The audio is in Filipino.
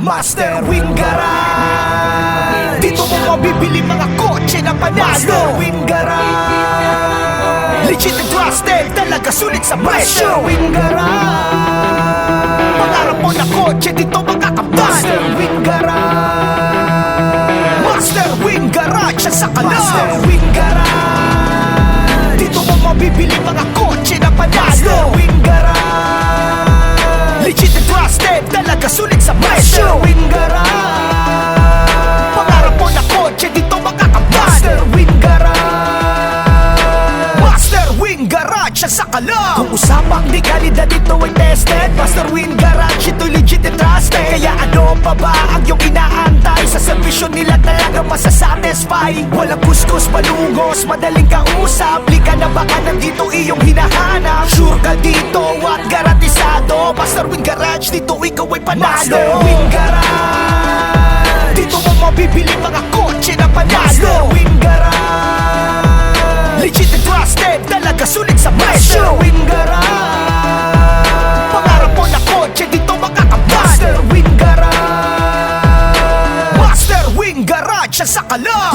Master Win Garage. Dito mo mabibili mga kotse na panalo. Master Win Garage. Legit and trusted, talaga sulit sa presyo. Master Win Garage. Pangarap mo na kotse, dito makakapal. Master Win Garage. Master Win Garage siya sa Calao. Master Win Garage. Dito mo mabibili mga kotse na panalo. Master Win Garage. Legit and trusted, talaga sulit sa presyo. Master Win Garage. Pangarap mo na kotse, dito makakapal. Master Win Garage. Master Win Garage siya sa Calao. Kung usapang di kalidad, dito ay tested. Master Win Garage, ito legit and trusted. Kaya ano pa ba ang iyong inaantay? Sa servisyo nila talaga masasatisfy. Walang kuskus, palungos, madaling kausap. Lika na baka nandito iyong hinahanap. Sure ka dito at garantisado. Master Win Garage, dito ikaw ay panalo. Master Win Garage. Dito mo mabibili mga kotse na panalo. Master Win Garage. Legit and trusted, talaga sulit sa presyo. Master Win Garage. Pangarap mo na kotse, dito makakapal. Master Win Garage. Master Win Garage siya sa Calao.